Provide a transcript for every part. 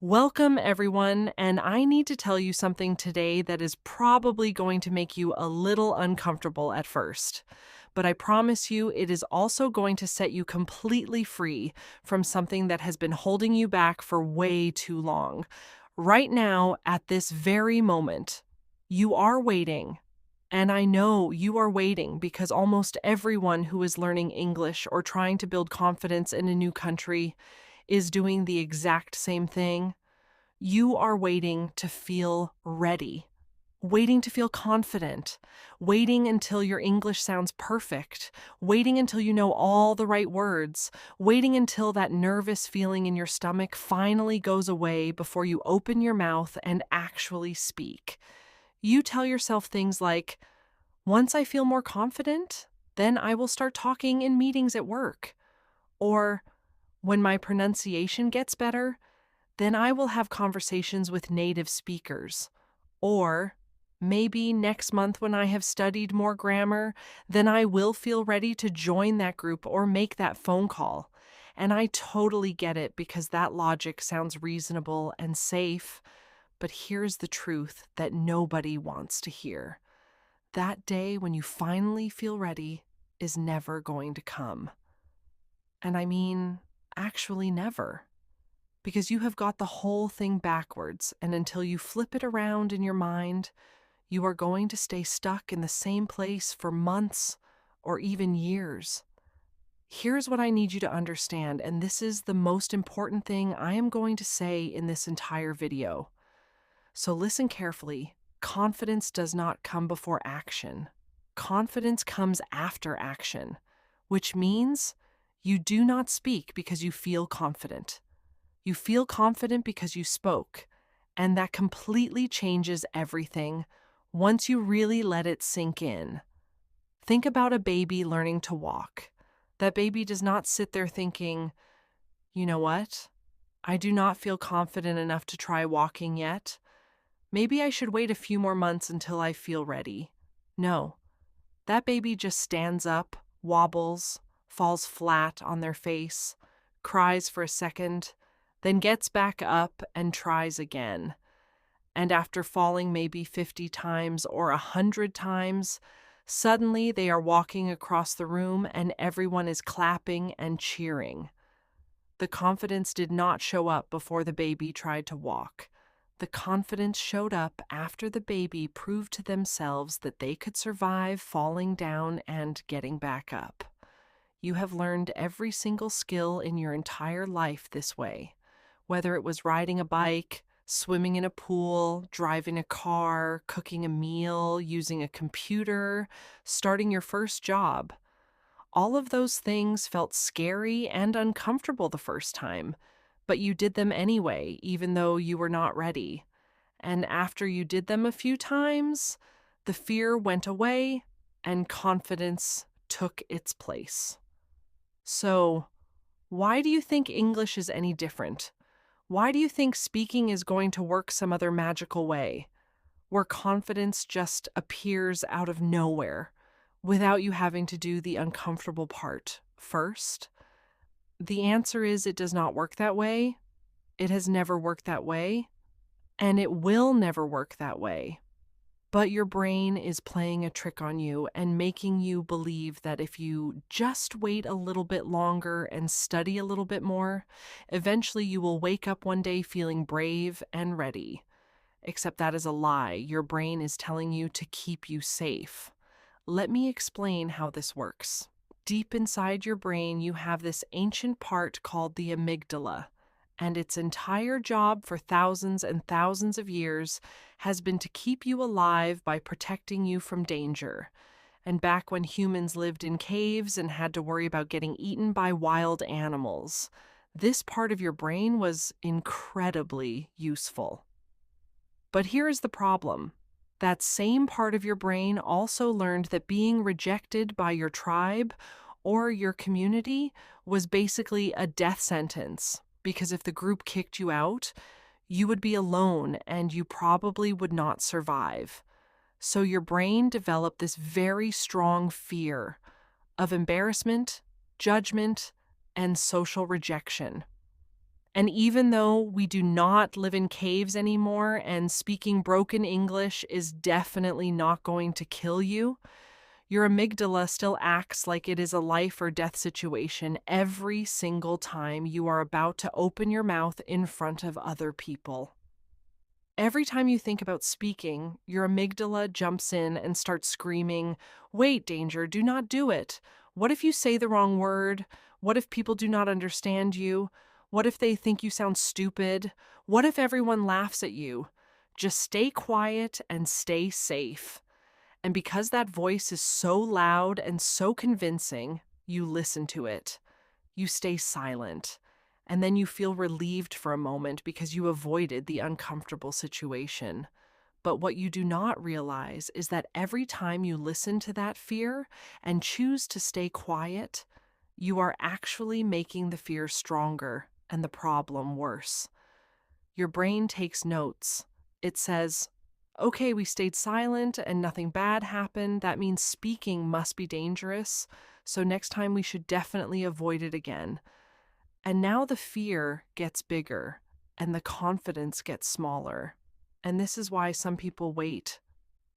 Welcome, everyone, and I need to tell you something today that is probably going to make you a little uncomfortable at first. But I promise you, it is also going to set you completely free from something that has been holding you back for way too long. Right now, at this very moment, you are waiting. And I know you are waiting because almost everyone who is learning English or trying to build confidence in a new country is doing the exact same thing. You are waiting to feel ready, waiting to feel confident, waiting until your English sounds perfect, waiting until you know all the right words, waiting until that nervous feeling in your stomach finally goes away before you open your mouth and actually speak. You tell yourself things like, once I feel more confident, then I will start talking in meetings at work. Or, when my pronunciation gets better, then I will have conversations with native speakers. Or maybe next month, when I have studied more grammar, then I will feel ready to join that group or make that phone call. And I totally get it because that logic sounds reasonable and safe. But here's the truth that nobody wants to hear. That day when you finally feel ready is never going to come. And I mean, actually, never. Because you have got the whole thing backwards, and until you flip it around in your mind, you are going to stay stuck in the same place for months or even years. Here's what I need you to understand, and this is the most important thing I am going to say in this entire video. So listen carefully. Confidence does not come before action. Confidence comes after action, which means you do not speak because you feel confident. You feel confident because you spoke, and that completely changes everything once you really let it sink in. Think about a baby learning to walk. That baby does not sit there thinking, you know what? I do not feel confident enough to try walking yet. Maybe I should wait a few more months until I feel ready. No, that baby just stands up, wobbles, falls flat on their face, cries for a second, then gets back up and tries again. And after falling maybe 50 times or 100 times, suddenly they are walking across the room and everyone is clapping and cheering. The confidence did not show up before the baby tried to walk. The confidence showed up after the baby proved to themselves that they could survive falling down and getting back up. You have learned every single skill in your entire life this way. Whether it was riding a bike, swimming in a pool, driving a car, cooking a meal, using a computer, starting your first job. All of those things felt scary and uncomfortable the first time, but you did them anyway, even though you were not ready. And after you did them a few times, the fear went away and confidence took its place. So, why do you think English is any different? Why do you think speaking is going to work some other magical way, where confidence just appears out of nowhere without you having to do the uncomfortable part first? The answer is it does not work that way. It has never worked that way, and it will never work that way. But your brain is playing a trick on you and making you believe that if you just wait a little bit longer and study a little bit more, eventually you will wake up one day feeling brave and ready. Except that is a lie. Your brain is telling you to keep you safe. Let me explain how this works. Deep inside your brain, you have this ancient part called the amygdala. And its entire job for thousands and thousands of years has been to keep you alive by protecting you from danger. And back when humans lived in caves and had to worry about getting eaten by wild animals, this part of your brain was incredibly useful. But here is the problem. That same part of your brain also learned that being rejected by your tribe or your community was basically a death sentence. Because if the group kicked you out, you would be alone and you probably would not survive. So your brain developed this very strong fear of embarrassment, judgment, and social rejection. And even though we do not live in caves anymore and speaking broken English is definitely not going to kill you, your amygdala still acts like it is a life or death situation every single time you are about to open your mouth in front of other people. Every time you think about speaking, your amygdala jumps in and starts screaming, "Wait, danger, do not do it. What if you say the wrong word? What if people do not understand you? What if they think you sound stupid? What if everyone laughs at you? Just stay quiet and stay safe." And because that voice is so loud and so convincing, you listen to it. You stay silent. And then you feel relieved for a moment because you avoided the uncomfortable situation. But what you do not realize is that every time you listen to that fear and choose to stay quiet, you are actually making the fear stronger and the problem worse. Your brain takes notes. It says, "Okay, we stayed silent and nothing bad happened. That means speaking must be dangerous. So next time we should definitely avoid it again." And now the fear gets bigger and the confidence gets smaller. And this is why some people wait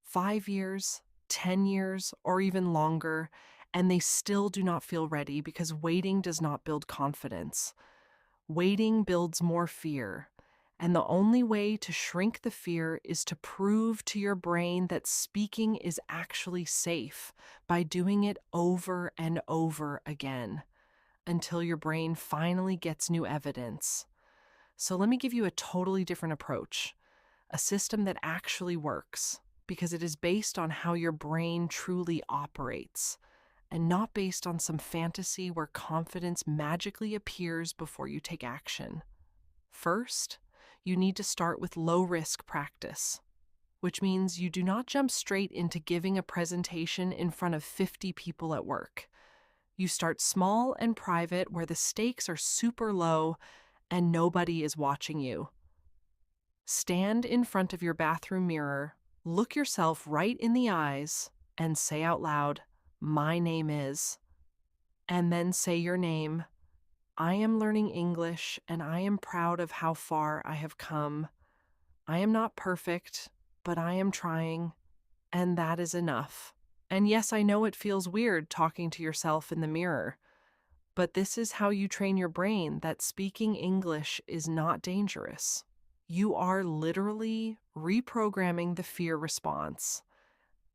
5 years, 10 years, or even longer, and they still do not feel ready because waiting does not build confidence. Waiting builds more fear. And the only way to shrink the fear is to prove to your brain that speaking is actually safe by doing it over and over again until your brain finally gets new evidence. So let me give you a totally different approach, a system that actually works because it is based on how your brain truly operates and not based on some fantasy where confidence magically appears before you take action. First, you need to start with low-risk practice, which means you do not jump straight into giving a presentation in front of 50 people at work. You start small and private where the stakes are super low and nobody is watching you. Stand in front of your bathroom mirror, look yourself right in the eyes, and say out loud, "My name is," and then say your name. "I am learning English and I am proud of how far I have come. I am not perfect, but I am trying, and that is enough." And yes, I know it feels weird talking to yourself in the mirror, but this is how you train your brain that speaking English is not dangerous. You are literally reprogramming the fear response.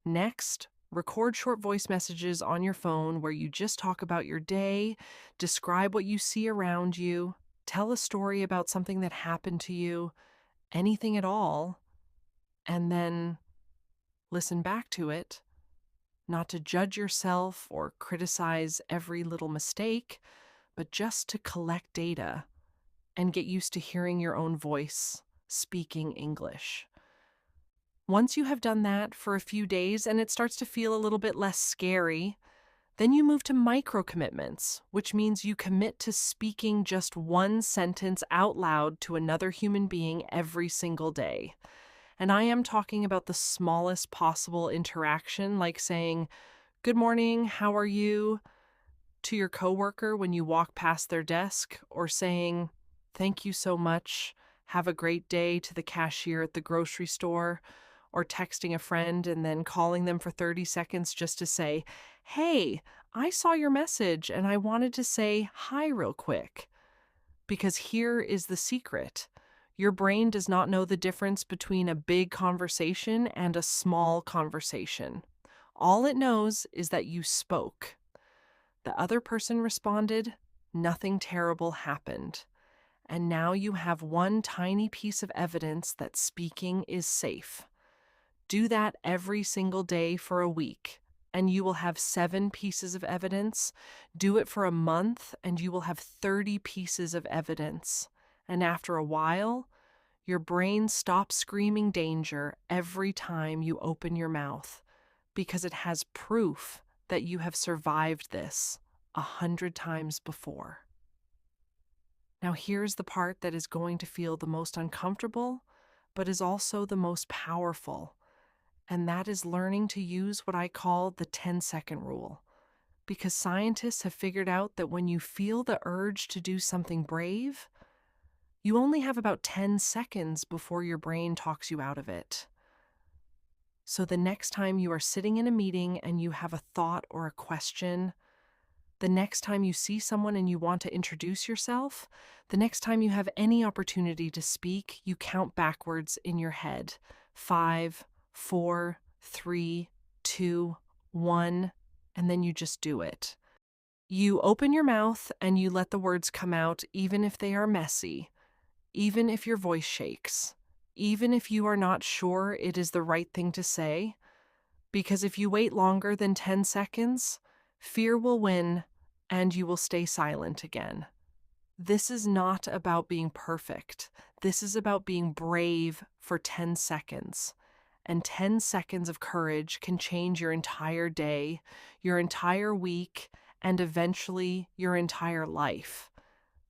Next, record short voice messages on your phone where you just talk about your day, describe what you see around you, tell a story about something that happened to you, anything at all, and then listen back to it, not to judge yourself or criticize every little mistake, but just to collect data and get used to hearing your own voice speaking English. Once you have done that for a few days and it starts to feel a little bit less scary, then you move to micro commitments, which means you commit to speaking just one sentence out loud to another human being every single day. And I am talking about the smallest possible interaction, like saying, "Good morning, how are you?" to your coworker when you walk past their desk, or saying, "Thank you so much, have a great day" to the cashier at the grocery store, or texting a friend and then calling them for 30 seconds just to say, "Hey, I saw your message and I wanted to say hi real quick." Because here is the secret. Your brain does not know the difference between a big conversation and a small conversation. All it knows is that you spoke. The other person responded, nothing terrible happened. And now you have one tiny piece of evidence that speaking is safe. Do that every single day for a week, and you will have 7 pieces of evidence. Do it for a month, and you will have 30 pieces of evidence. And after a while, your brain stops screaming danger every time you open your mouth because it has proof that you have survived this 100 times before. Now, here's the part that is going to feel the most uncomfortable, but is also the most powerful. And that is learning to use what I call the 10-second rule. Because scientists have figured out that when you feel the urge to do something brave, You only have about 10 seconds before your brain talks you out of it. So the next time you are sitting in a meeting and you have a thought or a question, the next time you see someone and you want to introduce yourself, the next time you have any opportunity to speak, you count backwards in your head. 5, 4, 3, 2, 1, and then you just do it. You open your mouth and you let the words come out, even if they are messy, even if your voice shakes, even if you are not sure it is the right thing to say. Because if you wait longer than 10 seconds, fear will win and you will stay silent again. This is not about being perfect. This is about being brave for 10 seconds. And 10 seconds of courage can change your entire day, your entire week, and eventually your entire life.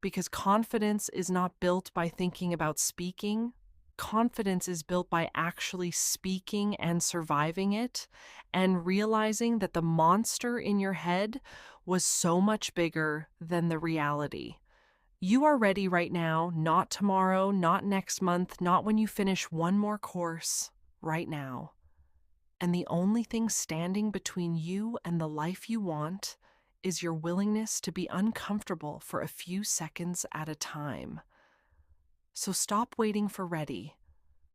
Because confidence is not built by thinking about speaking. Confidence is built by actually speaking and surviving it, and realizing that the monster in your head was so much bigger than the reality. You are ready right now, not tomorrow, not next month, not when you finish one more course, right now. And the only thing standing between you and the life you want is your willingness to be uncomfortable for a few seconds at a time. So stop waiting for ready.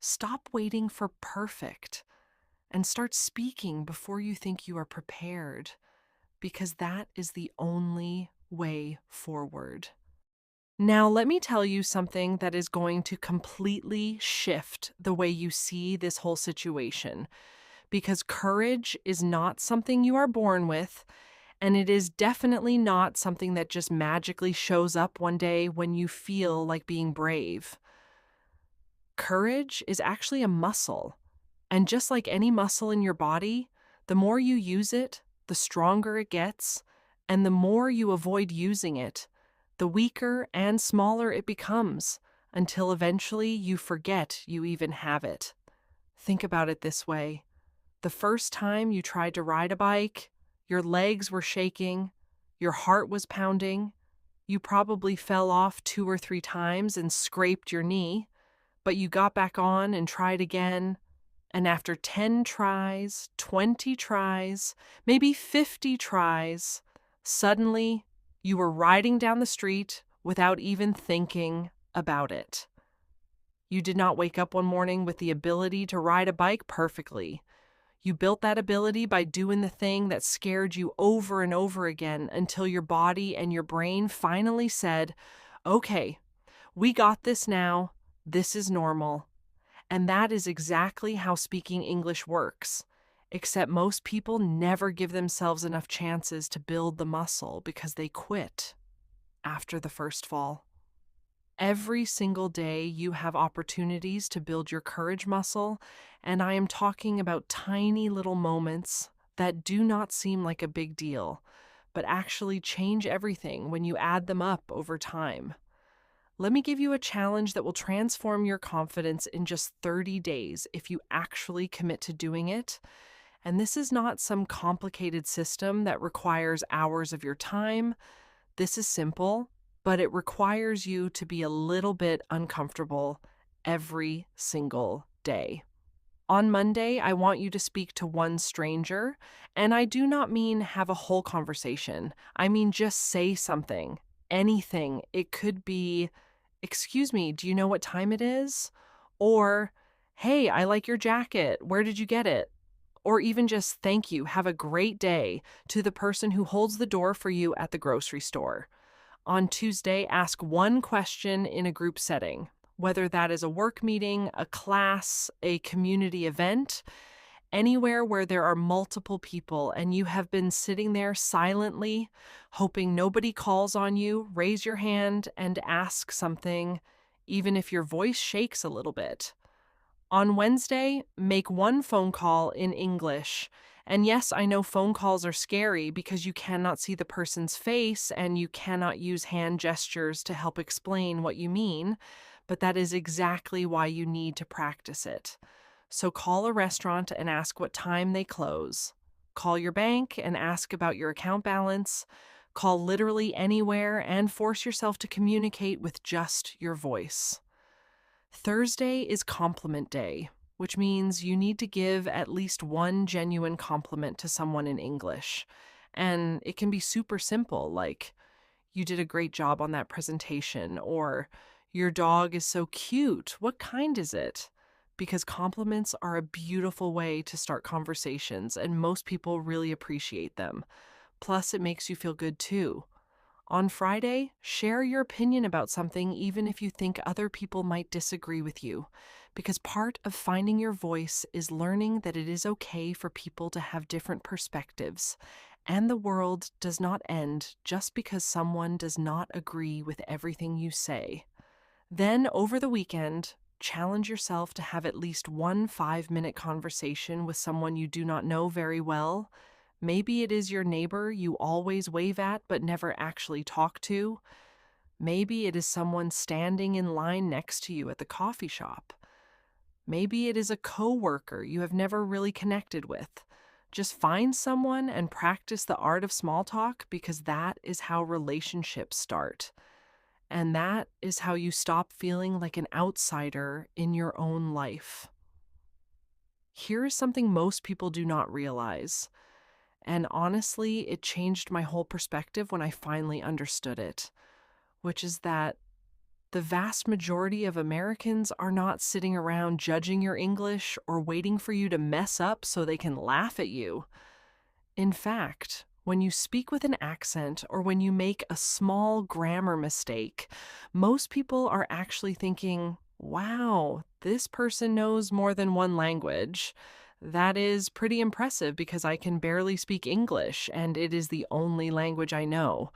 Stop waiting for perfect. And start speaking before you think you are prepared, because that is the only way forward. Now, let me tell you something that is going to completely shift the way you see this whole situation, because courage is not something you are born with, and it is definitely not something that just magically shows up one day when you feel like being brave. Courage is actually a muscle, and just like any muscle in your body, the more you use it, the stronger it gets, and the more you avoid using it, the weaker and smaller it becomes, until eventually you forget you even have it. Think about it this way. The first time you tried to ride a bike, your legs were shaking, your heart was pounding, you probably fell off 2 or 3 times and scraped your knee, but you got back on and tried again, and after 10 tries, 20 tries, maybe 50 tries, suddenly you were riding down the street without even thinking about it. You did not wake up one morning with the ability to ride a bike perfectly. You built that ability by doing the thing that scared you over and over again until your body and your brain finally said, "Okay, we got this now. This is normal." And that is exactly how speaking English works. Except most people never give themselves enough chances to build the muscle because they quit after the first fall. Every single day, you have opportunities to build your courage muscle, and I am talking about tiny little moments that do not seem like a big deal, but actually change everything when you add them up over time. Let me give you a challenge that will transform your confidence in just 30 days if you actually commit to doing it. And this is not some complicated system that requires hours of your time. This is simple, but it requires you to be a little bit uncomfortable every single day. On Monday, I want you to speak to one stranger, and I do not mean have a whole conversation. I mean just say something, anything. It could be, "Excuse me, do you know what time it is?" Or, "Hey, I like your jacket. Where did you get it?" Or even just "Thank you, have a great day" to the person who holds the door for you at the grocery store. On Tuesday, ask one question in a group setting, whether that is a work meeting, a class, a community event, anywhere where there are multiple people and you have been sitting there silently, hoping nobody calls on you. Raise your hand and ask something, even if your voice shakes a little bit. On Wednesday, make one phone call in English. And yes, I know phone calls are scary because you cannot see the person's face and you cannot use hand gestures to help explain what you mean, but that is exactly why you need to practice it. So call a restaurant and ask what time they close. Call your bank and ask about your account balance. Call literally anywhere and force yourself to communicate with just your voice. Thursday is compliment day, which means you need to give at least one genuine compliment to someone in English. And it can be super simple, like, you did a great job on that presentation, or your dog is so cute. What kind is it? Because compliments are a beautiful way to start conversations, and most people really appreciate them. Plus, it makes you feel good too. On Friday, share your opinion about something even if you think other people might disagree with you, because part of finding your voice is learning that it is okay for people to have different perspectives, and the world does not end just because someone does not agree with everything you say. Then, over the weekend, challenge yourself to have at least one 5-minute conversation with someone you do not know very well. Maybe it is your neighbor you always wave at but never actually talk to. Maybe it is someone standing in line next to you at the coffee shop. Maybe it is a coworker you have never really connected with. Just find someone and practice the art of small talk, because that is how relationships start. And that is how you stop feeling like an outsider in your own life. Here is something most people do not realize. And honestly, it changed my whole perspective when I finally understood it, which is that the vast majority of Americans are not sitting around judging your English or waiting for you to mess up so they can laugh at you. In fact, when you speak with an accent or when you make a small grammar mistake, most people are actually thinking, wow, this person knows more than one language. That is pretty impressive because I can barely speak English and it is the only language I know.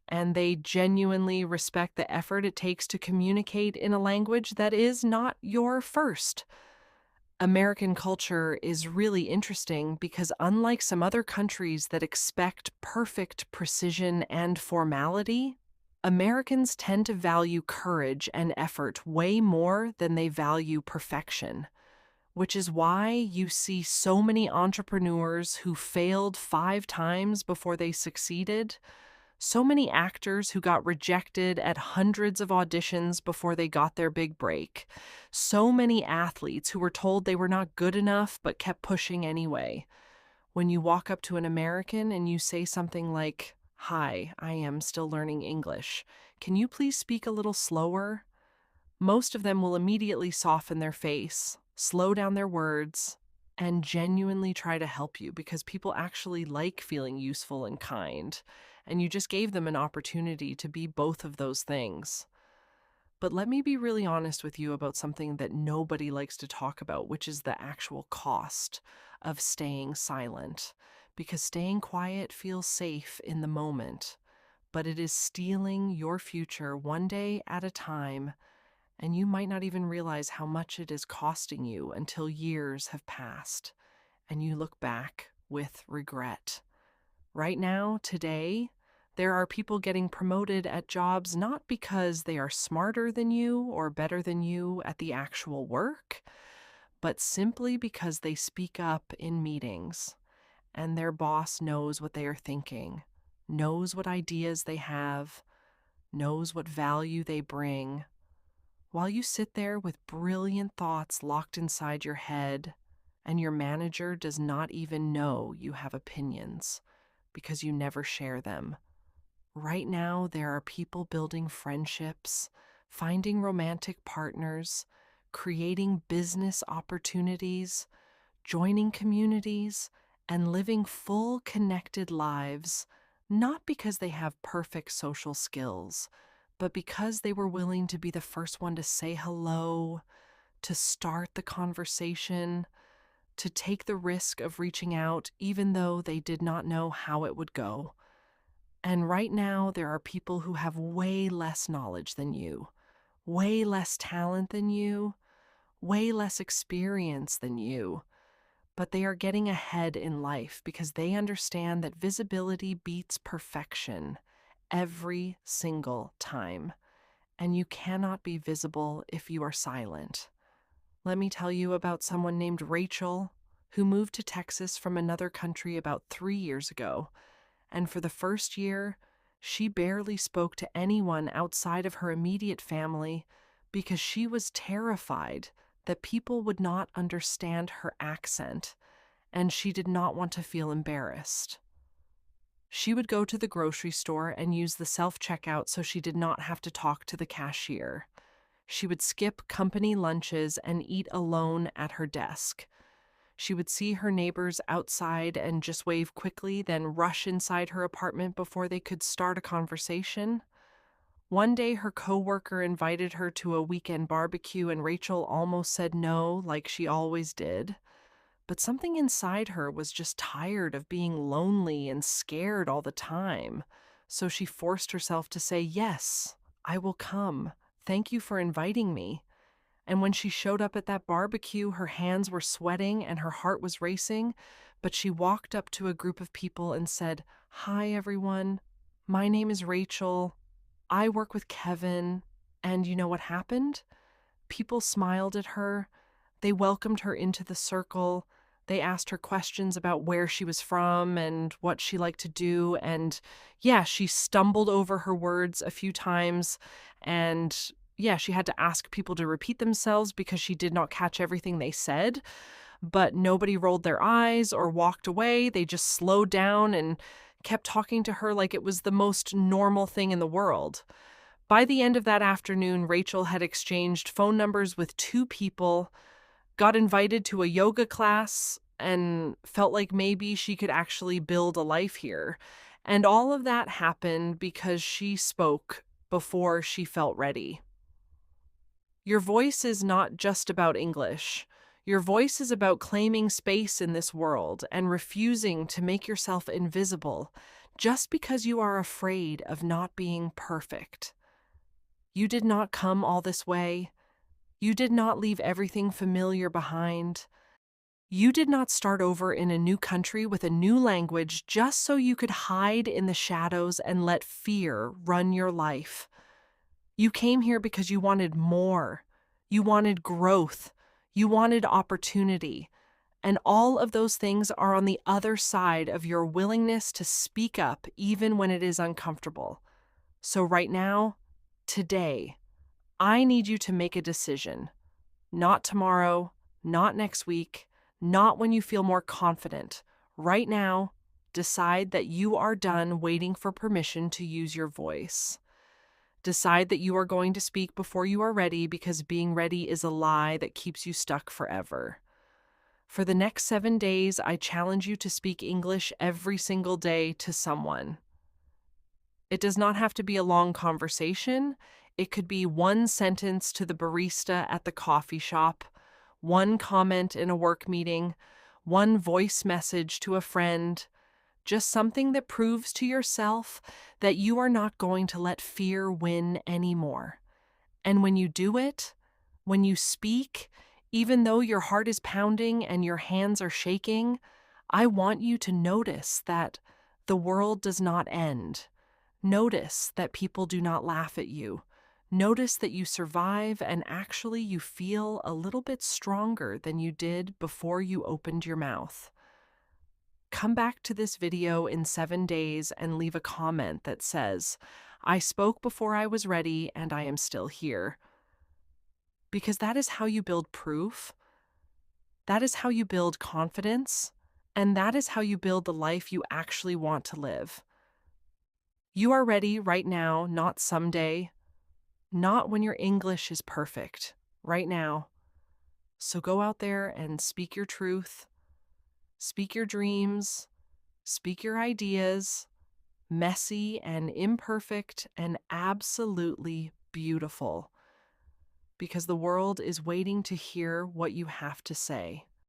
And they genuinely respect the effort it takes to communicate in a language that is not your first. American culture is really interesting because, unlike some other countries that expect perfect precision and formality, Americans tend to value courage and effort way more than they value perfection, which is why you see so many entrepreneurs who failed 5 times before they succeeded, so many actors who got rejected at hundreds of auditions before they got their big break, so many athletes who were told they were not good enough but kept pushing anyway. When you walk up to an American and you say something like, "Hi, I am still learning English. Can you please speak a little slower?" Most of them will immediately soften their face, slow down their words, and genuinely try to help you, because people actually like feeling useful and kind, and you just gave them an opportunity to be both of those things. But let me be really honest with you about something that nobody likes to talk about, which is the actual cost of staying silent, because staying quiet feels safe in the moment, but it is stealing your future one day at a time, and you might not even realize how much it is costing you until years have passed and you look back with regret. Right now, today, there are people getting promoted at jobs not because they are smarter than you or better than you at the actual work, but simply because they speak up in meetings and their boss knows what they are thinking, knows what ideas they have, knows what value they bring. While you sit there with brilliant thoughts locked inside your head, and your manager does not even know you have opinions because you never share them. Right now, there are people building friendships, finding romantic partners, creating business opportunities, joining communities, and living full, connected lives, not because they have perfect social skills, but because they were willing to be the first one to say hello, to start the conversation, to take the risk of reaching out even though they did not know how it would go. And right now, there are people who have way less knowledge than you, way less talent than you, way less experience than you, but they are getting ahead in life because they understand that visibility beats perfection every single time, and you cannot be visible if you are silent. Let me tell you about someone named Rachel who moved to Texas from another country about 3 years ago. and for the first year, she barely spoke to anyone outside of her immediate family because she was terrified that people would not understand her accent, and she did not want to feel embarrassed. She would go to the grocery store and use the self-checkout so she did not have to talk to the cashier. She would skip company lunches and eat alone at her desk. She would see her neighbors outside and just wave quickly, then rush inside her apartment before they could start a conversation. One day, her coworker invited her to a weekend barbecue, and Rachel almost said no, like she always did. But something inside her was just tired of being lonely and scared all the time. So she forced herself to say, "Yes, I will come. Thank you for inviting me." And when she showed up at that barbecue, her hands were sweating and her heart was racing, but she walked up to a group of people and said, "Hi, everyone. My name is Rachel. I work with Kevin." And you know what happened? People smiled at her. They welcomed her into the circle. They asked her questions about where she was from and what she liked to do. And yeah, she stumbled over her words a few times. And yeah, she had to ask people to repeat themselves because she did not catch everything they said. But nobody rolled their eyes or walked away. They just slowed down and kept talking to her like it was the most normal thing in the world. By the end of that afternoon, Rachel had exchanged phone numbers with 2 people, got invited to a yoga class, and felt like maybe she could actually build a life here. And all of that happened because she spoke before she felt ready. Your voice is not just about English. Your voice is about claiming space in this world and refusing to make yourself invisible just because you are afraid of not being perfect. You did not come all this way. You did not leave everything familiar behind. You did not start over in a new country with a new language just so you could hide in the shadows and let fear run your life. You came here because you wanted more. You wanted growth. You wanted opportunity. And all of those things are on the other side of your willingness to speak up even when it is uncomfortable. So right now, today, I need you to make a decision. Not tomorrow, not next week, not when you feel more confident. Right now, decide that you are done waiting for permission to use your voice. Decide that you are going to speak before you are ready because being ready is a lie that keeps you stuck forever. For the next 7 days, I challenge you to speak English every single day to someone. It does not have to be a long conversation. It could be one sentence to the barista at the coffee shop, one comment in a work meeting, one voice message to a friend, just something that proves to yourself that you are not going to let fear win anymore. And when you do it, when you speak, even though your heart is pounding and your hands are shaking, I want you to notice that the world does not end. Notice that people do not laugh at you. Notice that you survive and actually you feel a little bit stronger than you did before you opened your mouth. Come back to this video in 7 days and leave a comment that says, "I spoke before I was ready and I am still here." Because that is how you build proof. That is how you build confidence. And that is how you build the life you actually want to live. You are ready right now, not someday. Not when your English is perfect. Right now. So go out there and speak your truth. Speak your dreams. Speak your ideas. Messy and imperfect and absolutely beautiful. Because the world is waiting to hear what you have to say.